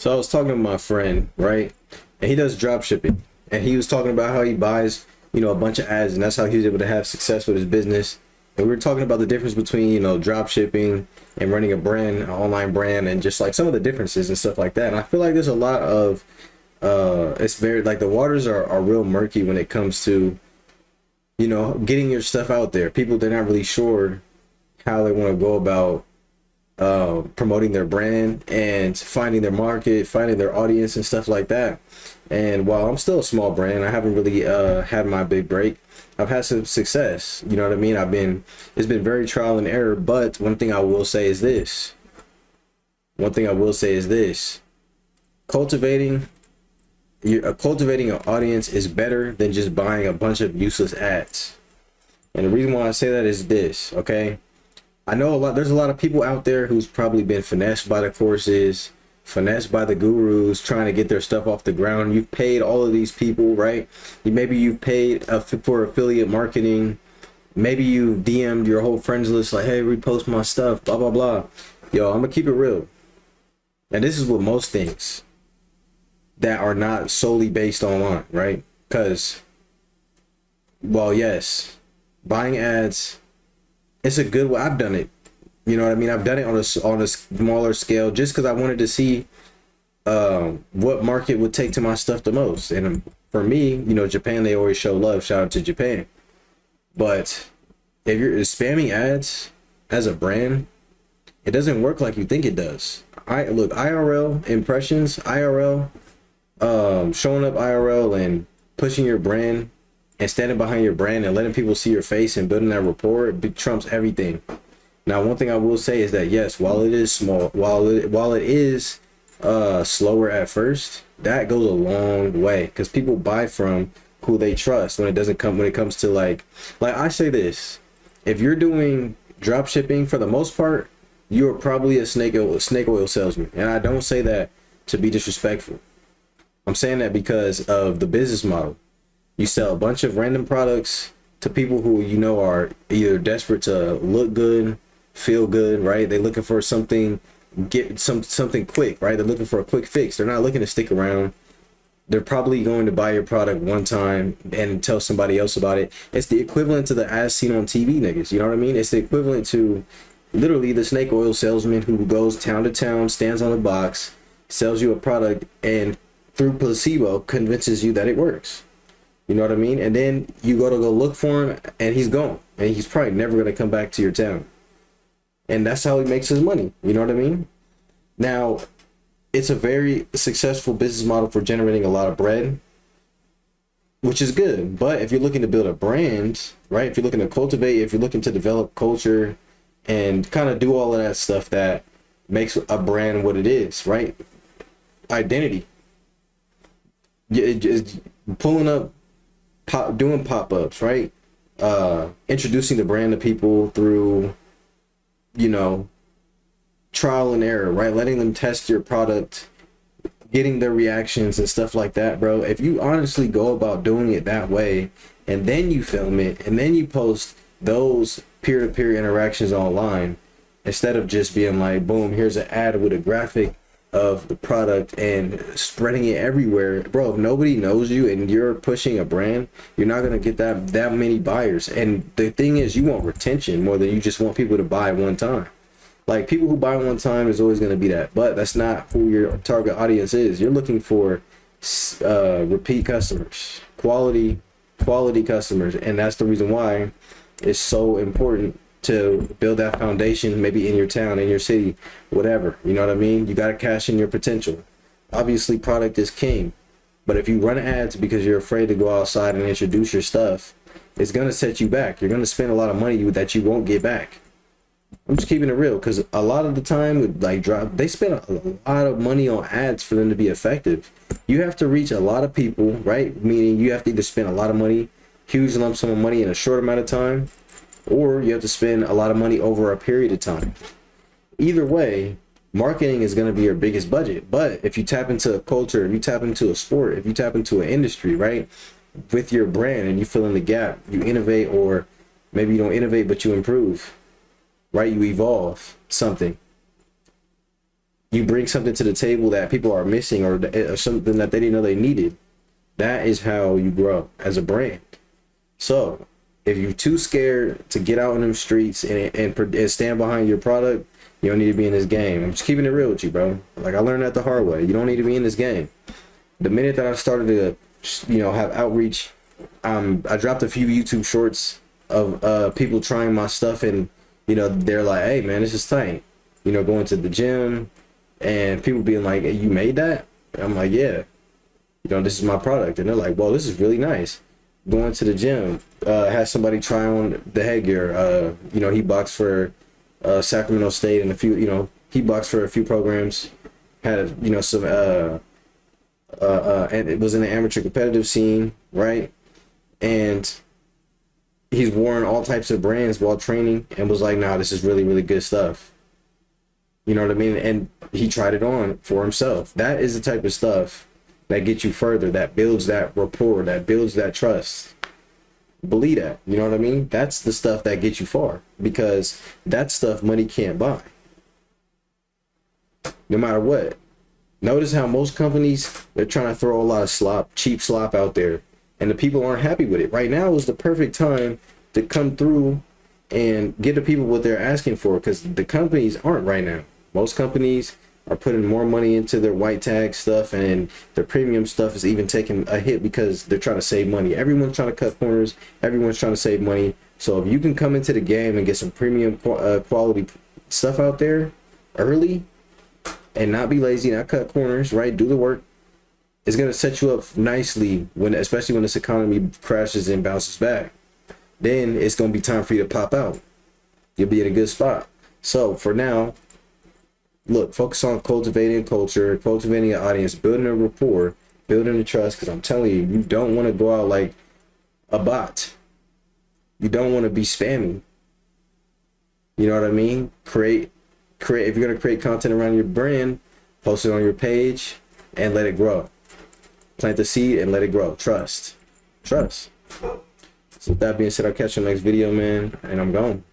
So I was talking to my friend, right? And he does drop shipping. And he was talking about how he buys, a bunch of ads, and that's how he was able to have success with his business. And we were talking about the difference between, drop shipping and running a brand, an online brand, and just like some of the differences and stuff like that. And I feel like there's a lot of it's very like the waters are real murky when it comes to, getting your stuff out there. People, they're not really sure how they want to go about promoting their brand and finding their market, finding their audience and stuff like that. And while I'm still a small brand, I haven't really had my big break. I've had some success. You know what I mean? It's been very trial and error. But one thing I will say is this. Cultivating cultivating an audience is better than just buying a bunch of useless ads. And the reason why I say that is this, okay? I know there's a lot of people out there who's probably been finessed by the courses, finessed by the gurus, trying to get their stuff off the ground. You've paid all of these people, right? Maybe you've paid for affiliate marketing. Maybe you DM'd your whole friends list like, hey, repost my stuff, blah, blah, blah. Yo, I'm gonna keep it real. And this is with most things that are not solely based online, right? Because, well, yes, buying ads, it's a good way. I've done it. You know what I mean? I've done it on a smaller scale just because I wanted to see what market would take to my stuff the most. And for me, Japan, they always show love. Shout out to Japan. But if you're spamming ads as a brand, it doesn't work like you think it does. IRL impressions, IRL, showing up IRL and pushing your brand and standing behind your brand and letting people see your face and building that rapport, it trumps everything. Now, one thing I will say is that yes, while it is small, while it is slower at first, that goes a long way because people buy from who they trust when it comes to like I say this, if you're doing drop shipping, for the most part, you're probably a snake oil salesman. And I don't say that to be disrespectful. I'm saying that because of the business model. You sell a bunch of random products to people who are either desperate to look good, feel good, right? They're looking for something quick, right? They're looking for a quick fix. They're not looking to stick around. They're probably going to buy your product one time and tell somebody else about it. It's the equivalent to the as seen on TV niggas. You know what I mean? It's the equivalent to literally the snake oil salesman who goes town to town, stands on a box, sells you a product, and through placebo convinces you that it works. You know what I mean? And then you go look for him and he's gone. And he's probably never going to come back to your town. And that's how he makes his money. You know what I mean? Now, it's a very successful business model for generating a lot of bread, which is good. But if you're looking to build a brand, right? If you're looking to cultivate, if you're looking to develop culture and kind of do all of that stuff that makes a brand what it is, right? Identity. Pulling up, doing pop-ups, right? Introducing the brand to people through, trial and error, right? Letting them test your product, getting their reactions and stuff like that, bro. If you honestly go about doing it that way, and then you film it, and then you post those peer-to-peer interactions online, instead of just being like, boom, here's an ad with a graphic of the product and spreading it everywhere, bro. If nobody knows you and you're pushing a brand, you're not gonna get that many buyers. And the thing is, you want retention more than you just want people to buy one time. Like, people who buy one time is always gonna be that, but that's not who your target audience is. You're looking for repeat customers, quality customers, and that's the reason why it's so important to build that foundation, maybe in your town, in your city, whatever. You know what I mean? You got to cash in your potential. Obviously, product is king. But if you run ads because you're afraid to go outside and introduce your stuff, it's going to set you back. You're going to spend a lot of money that you won't get back. I'm just keeping it real, because a lot of the time, they spend a lot of money on ads for them to be effective. You have to reach a lot of people, right? Meaning you have to either spend a lot of money, huge lump sum of money in a short amount of time, or you have to spend a lot of money over a period of time. Either way, marketing is going to be your biggest budget. But if you tap into a culture, if you tap into a sport, if you tap into an industry, right, with your brand, and you fill in the gap, you innovate, or maybe you don't innovate, but you improve, right? You evolve something. you bring something to the table that people are missing, or something that they didn't know they needed. That is how you grow as a brand. So if you're too scared to get out in them streets and stand behind your product, you don't need to be in this game. I'm just keeping it real with you, bro. Like, I learned that the hard way. You don't need to be in this game. The minute that I started to, have outreach, I dropped a few YouTube shorts of people trying my stuff, and they're like, hey man, this is tight. Going to the gym and people being like, hey, you made that? And I'm like, yeah. This is my product. And they're like, well, this is really nice. Going to the gym, had somebody try on the headgear. He boxed for Sacramento State and a few, he boxed for a few programs. Had some and it was in the amateur competitive scene, right? And he's worn all types of brands while training and was like, nah, this is really, really good stuff. You know what I mean? And he tried it on for himself. That is the type of stuff that gets you further, that builds that rapport, that builds that trust. Believe that. You know what I mean? That's the stuff that gets you far, because that stuff money can't buy. No matter what. Notice how most companies, they're trying to throw a lot of slop, cheap slop out there, and the people aren't happy with it. Right now is the perfect time to come through and get the people what they're asking for, because the companies aren't right now. Most companies are putting more money into their white tag stuff, and their premium stuff is even taking a hit because they're trying to save money. Everyone's trying to cut corners. Everyone's trying to save money. So if you can come into the game and get some premium quality stuff out there early and not be lazy, not cut corners, right? Do the work. It's going to set you up nicely, especially when this economy crashes and bounces back. Then it's going to be time for you to pop out. You'll be in a good spot. So for now, look, focus on cultivating culture, cultivating an audience, building a rapport, building a trust, because I'm telling you, you don't want to go out like a bot. You don't want to be spammy. You know what I mean? Create. If you're going to create content around your brand, post it on your page and let it grow. Plant the seed and let it grow. Trust. So with that being said, I'll catch you in the next video, man, and I'm gone.